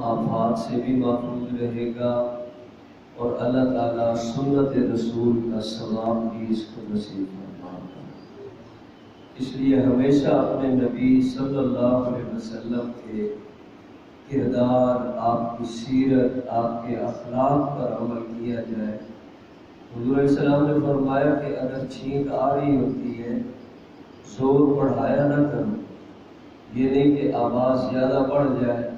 آفات سے بھی محفوظ رہے گا اور اللہ تعالیٰ سنت رسول کا ثواب بھی اس کو نصیب فرمائے گا۔ اس لیے ہمیشہ اپنے نبی صلی اللہ علیہ وسلم کے کردار، آپ کی سیرت، آپ کے اخلاق پر عمل کیا جائے۔ حضور علیہ السلام نے فرمایا کہ اگر چھینک آ رہی ہوتی ہے زور بڑھایا نہ کرو، یہ نہیں کہ آواز زیادہ بڑھ جائے،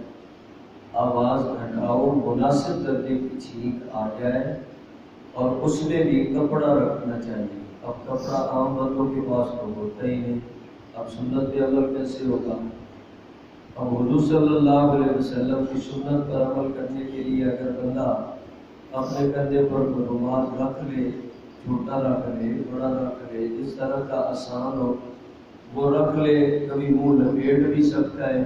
آواز گھٹاؤ، مناسب درجے کی چھینک آ جائے، اور اس میں بھی کپڑا رکھنا چاہیے۔ اب کپڑا عام بندوں کے پاس تو ہوتا ہی نہیں، اب سنت پہ عمل کیسے ہوگا؟ اب حضور صلی اللہ علیہ وسلم کی سنت پر عمل کرنے کے لیے اگر بندہ اپنے کندھے پر رومال رکھ لے، چھوٹا رکھ لے، بڑا رکھ لے، جس طرح کا آسان ہو وہ رکھ لے، کبھی منہ لپیٹ بھی سکتا ہے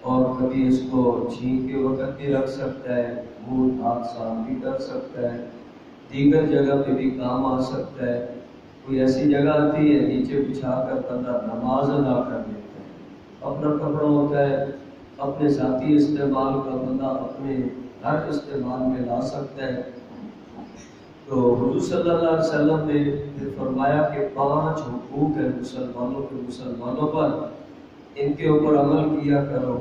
اور کبھی اس کو چھینک کے وقت بھی رکھ سکتا ہے، منہ ہاتھ صاف بھی کر سکتا ہے، دیگر جگہ پہ بھی کام آ سکتا ہے۔ کوئی ایسی جگہ آتی ہے نیچے بچھا کر بندہ نماز ادا کر لیتا ہے، اپنا کپڑا ہوتا ہے، اپنے ذاتی استعمال کا بندہ اپنے ہر استعمال میں لا سکتا ہے۔ تو حضور صلی اللہ علیہ وسلم نے فرمایا کہ 5 حقوق ہیں مسلمانوں پر، ان کے اوپر عمل کیا کرو۔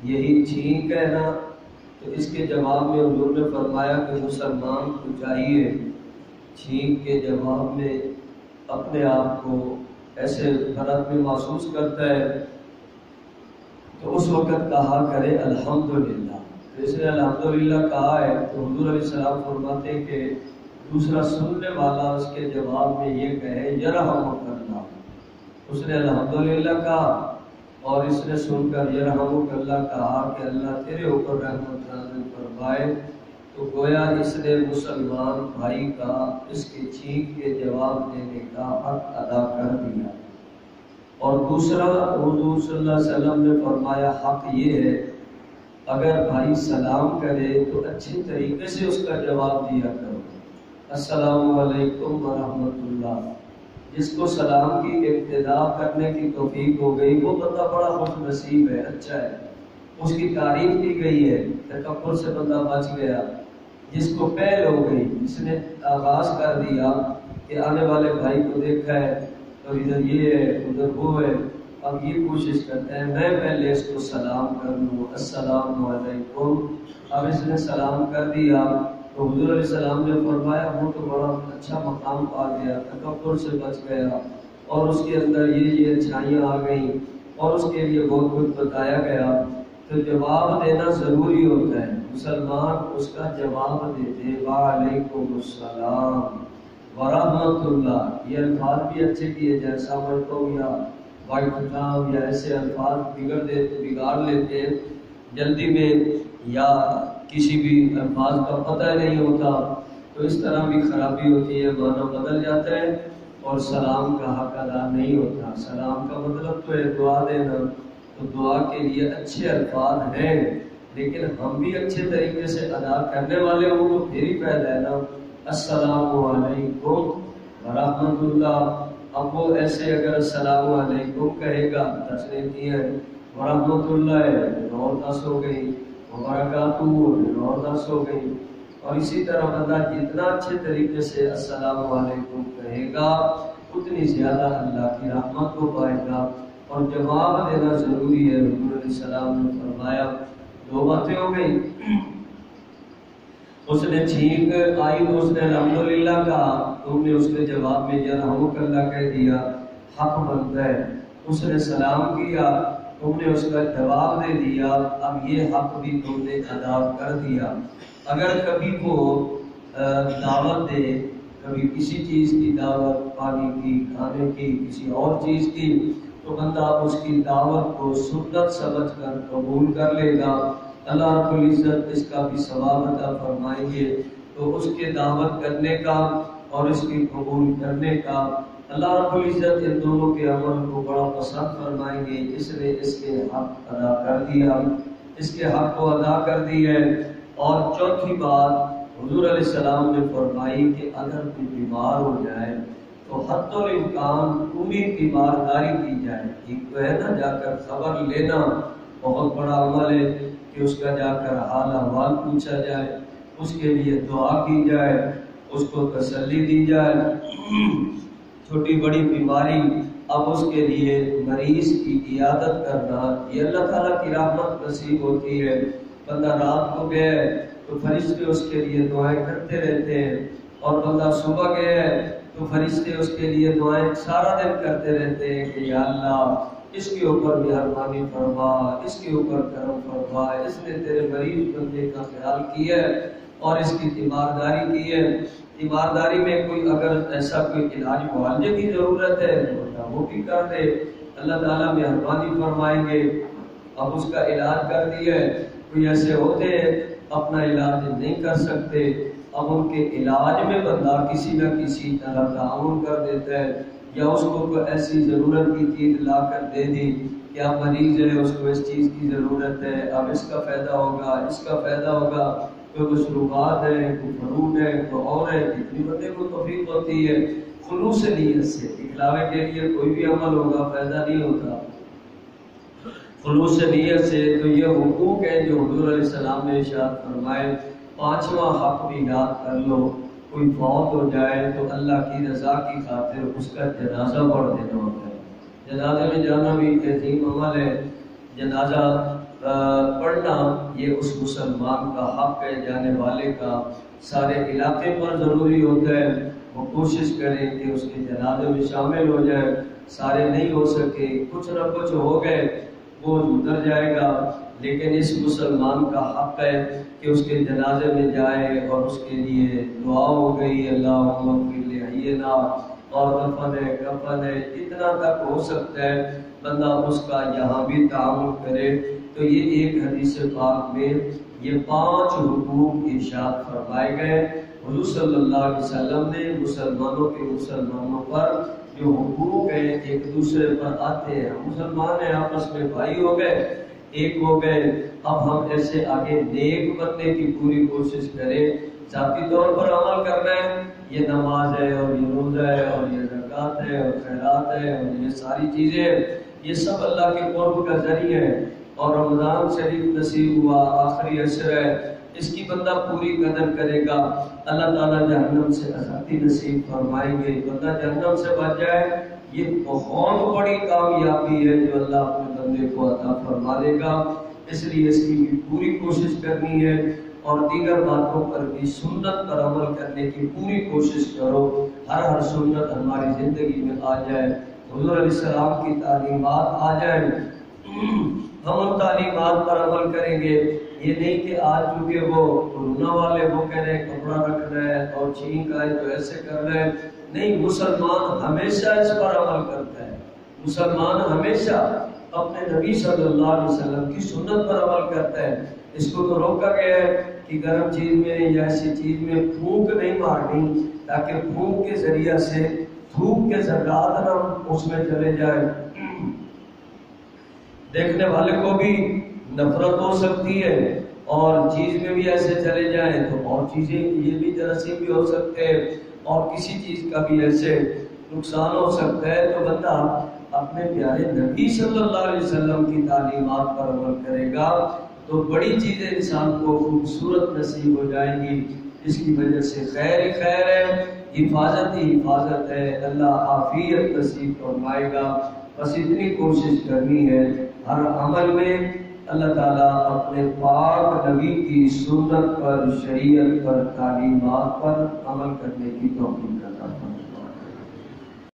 یہی چھینک ہے نا، تو اس کے جواب میں حضور نے فرمایا کہ مسلمان کو چاہیے چھینک کے جواب میں اپنے آپ کو ایسے حالت میں محسوس کرتا ہے تو اس وقت کہا کرے الحمدللہ۔ جس نے الحمدللہ کہا ہے تو حضور علیہ السلام فرماتے ہیں کہ دوسرا سننے والا اس کے جواب میں یہ کہے یرحمک اللہ۔ اس نے الحمدللہ کہا اور اس نے سن کر یرحمک اللہ کہا کہ اللہ تیرے اوپر رحمت نازل فرمائے، تو گویا اس نے مسلمان بھائی کا اس کی چھینک کے جواب دینے کا حق ادا کر دیا۔ اور دوسرا حضور صلی اللہ علیہ وسلم نے فرمایا حق یہ ہے اگر بھائی سلام کرے تو اچھے طریقے سے اس کا جواب دیا کرو، السلام علیکم ورحمۃ اللہ۔ جس کو سلام کی ابتدا کرنے کی توفیق ہو گئی وہ بندہ بڑا خوش نصیب ہے، اچھا ہے، اس کی تعریف کی گئی ہے، تکبر سے بندہ بچ گیا۔ جس کو پہل ہو گئی، جس نے آغاز کر دیا کہ آنے والے بھائی کو دیکھا ہے تو ادھر یہ ہے ادھر وہ ہے، اب یہ کوشش کرتا ہے میں پہلے اس کو سلام کر لوں، السلام علیکم۔ اب اس نے سلام کر دیا تو حضور علیہ السلام نے فرمایا وہ تو بڑا اچھا مقام پا گیا، تکبر سے بچ گیا اور اس کے اندر یہ اچھائیاں آ گئیں اور اس کے لیے بہت کچھ بتایا گیا۔ تو جواب دینا ضروری ہوتا ہے، مسلمان اس کا جواب دیتے وعلیکم السلام ورحمۃ اللہ۔ یہ الفاظ بھی اچھے کیے جائے، السلام یا وائٹ ٹام یا ایسے الفاظ بگاڑ لیتے ہیں جلدی میں، یا کسی بھی الفاظ کا پتہ نہیں ہوتا تو اس طرح بھی خرابی ہوتی ہے، معنی بدل جاتا ہے اور سلام کا حق ادا نہیں ہوتا۔ سلام کا مطلب تو ہے دعا دینا، تو دعا کے لیے اچھے الفاظ ہیں لیکن ہم بھی اچھے طریقے سے ادا کرنے والے ہوں تو پھر ہی فائدہ ہے نا۔ السلام علیکم ورحمۃ اللہ، اب وہ ایسے اگر السلام علیکم کہے گا 10 نیکی ہے، ورحمۃ اللہ ہے اور 10 ہو گئی، وبرکاتہ اور 10 ہو گئی، اور اسی طرح بندہ جتنا اچھے طریقے سے السلام علیکم کہے گا اتنی زیادہ اللہ کی رحمت کو پائے گا۔ اور جواب دینا ضروری ہے، حضور علیہ السلام نے فرمایا 2 باتیں ہو گئی، اس نے چھینک آئی تو اس نے الحمدللہ کہا، تم نے اس کے جواب میں یرحمک اللہ کہہ دیا، حق بنتا ہے۔ اس نے سلام کیا، تم نے اس کا جواب دے دیا، اب یہ حق بھی تم نے ادا کر دیا۔ اگر کبھی وہ دعوت دے، کبھی کسی چیز کی دعوت، پانی کی، کھانے کی، کسی اور چیز کی، تو بندہ اس کی دعوت کو سنت سمجھ کر قبول کر لے گا، اللہ رب العزت اس کا بھی ثواب عطا فرمائیں گے۔ تو اس کے دعوت کرنے کا اور اس کی قبول کرنے کا اللہ رب العزت ان دونوں کے عمل کو بڑا پسند فرمائیں گے۔ اس نے اس کے حق ادا کر دیا، اس کے حق کو ادا کر دی ہے۔ اور چوتھی بات حضور علیہ السلام نے فرمائی کہ اگر کوئی بیمار ہو جائے تو حد الامکان پوری تیمارداری کی جائے۔ ایک تو ہے نا جا کر خبر لینا، بہت بڑا عمل ہے، کہ اس کا جا کر حال احوال پوچھا جائے، اس کے لیے دعا کی جائے، اس کو تسلی دی جائے۔ چھوٹی بڑی بیماری، اب اس کے لیے مریض کی عیادت کرنا، یہ اللہ تعالیٰ کی رحمت نصیب ہوتی ہے۔ بندہ رات کو گیا ہے تو فرشتے اس کے لیے دعائیں کرتے رہتے ہیں، اور بندہ صبح گیا ہے تو فرشتے اس کے لیے دعائیں سارا دن کرتے رہتے ہیں کہ یا اللہ اس کے اوپر مہربانی فرما، اس کے اوپر کرم فرما، اس نے تیرے مریض بندے کا خیال کیا ہے اور اس کی تیمارداری کی ہے۔ تیمارداری میں کوئی اگر ایسا کوئی علاج معالجے کی ضرورت ہے تو وہ بھی کر دے، اللہ تعالیٰ مہربانی فرمائیں گے۔ اب اس کا علاج کر دیا ہے، کوئی ایسے ہوتے ہیں اپنا علاج نہیں کر سکتے، اب ان کے علاج میں بندہ کسی نہ کسی طرح تعاون کر دیتا ہے، یا اس کو کوئی ایسی ضرورت کی چیز لا کر دے دی کہ اب مریض ہے اس کو اس چیز کی ضرورت ہے، اب اس کا فائدہ ہوگا، اس کا فائدہ ہوگا، کوئی مشروبات ہے، کوئی فروٹ ہے، کوئی اور ہے، جتنی بندے کو توفیق ہوتی ہے خلوص نیت سے۔ دکھلاوے کے لیے کوئی بھی عمل ہوگا فائدہ نہیں ہوتا، خلوص نیت سے۔ تو یہ حقوق ہیں جو حضور علیہ السلام نے ارشاد فرمائے۔ پانچواں حق بھی یاد کر لو، کوئی فوت ہو جائے تو اللہ کی رضا کی خاطر اس کا جنازہ پڑھ دینا ہوتا ہے۔ جنازے میں جانا بھی ایک عظیم عمل ہے۔ جنازہ پڑھنا یہ اس مسلمان کا حق ہے، جانے والے کا سارے علاقے پر ضروری ہوتا ہے۔ وہ کوشش کریں کہ اس کے جنازے میں شامل ہو جائے، سارے نہیں ہو سکے، کچھ نہ کچھ ہو گئے وہ اتر جائے گا، لیکن اس مسلمان کا حق ہے کہ اس کے جنازے میں جائے اور اس کے لیے دعا ہو گئی اللہم اغفر لحینا، اور دفن ہے کفن ہے، اتنا تک ہو سکتا ہے بندہ اس کا یہاں بھی تعاون کرے۔ تو یہ ایک حدیث پاک میں یہ 5 حقوق ارشاد فرمائے گئے۔ حضور صلی اللہ علیہ وسلم نے مسلمانوں پر جو حقوق ہیں ایک دوسرے پر آتے ہیں، مسلمان ہیں آپس میں بھائی ہو گئے، ایک ہو گئے، اب ہم ایسے آگے نیک بننے کی پوری کوشش کریں۔ ذاتی طور پر عمل کرنا ہے، یہ نماز ہے اور یہ روزہ ہے اور یہ زکوٰۃ ہے اور خیرات ہے اور یہ ساری چیزیں، یہ سب اللہ کے قرب کا ذریعہ ہے۔ اور رمضان شریف نصیب ہوا، آخری عشر ہے، اس کی بندہ پوری قدر کرے گا، اللہ تعالیٰ جہنم سے آزادی نصیب فرمائیں گے، بندہ جہنم سے بچ جائے، یہ بہت بڑی کامیابی ہے جو اللہ اپنے بندے کو عطا فرما دے گا۔ اس لیے اس کی بھی پوری کوشش کرنی ہے، اور دیگر باتوں پر بھی سنت پر عمل کرنے کی پوری کوشش کرو، ہر سنت ہماری زندگی میں آ جائے، حضور علیہ السلام کی تعلیمات آ جائیں، ہم ان تعلیمات پر عمل کریں گے۔ یہ نہیں کہ آج چونکہ وہ کورونا والے وہ کہہ رہے ہیں کپڑا رکھنا ہے اور چھینک آئے تو ایسے کر رہے ہیں، نہیں، مسلمان ہمیشہ اس پر عمل کرتا ہے، مسلمان ہمیشہ اپنے نبی صلی اللہ علیہ وسلم کی سنت پر عمل کرتا ہے۔ اس کو تو روکا گیا ہے کہ گرم چیز میں یا ایسی چیز میں پھونک نہیں مارنی، تاکہ پھونک کے ذریعہ سے دھوپ کے ذرات نہ اس میں چلے جائے، دیکھنے والے کو بھی نفرت ہو سکتی ہے، اور چیز میں بھی ایسے چلے جائیں تو اور چیزیں یہ بھی جراثیم بھی ہو سکتے ہیں، اور کسی چیز کا بھی ایسے نقصان ہو سکتا ہے۔ تو بندہ اپنے پیارے نبی صلی اللہ علیہ وسلم کی تعلیمات پر عمل کرے گا تو بڑی چیزیں انسان کو خوبصورت نصیب ہو جائیں گی، اس کی وجہ سے خیر ہی خیر ہے، حفاظت ہی حفاظت ہے، اللہ عافیت نصیب فرمائے گا۔ بس اتنی کوشش کرنی ہے ہر عمل میں اللہ تعالیٰ اپنے پاک نبی کی سنت پر، شریعت پر، تعلیمات پر عمل کرنے کی توفیق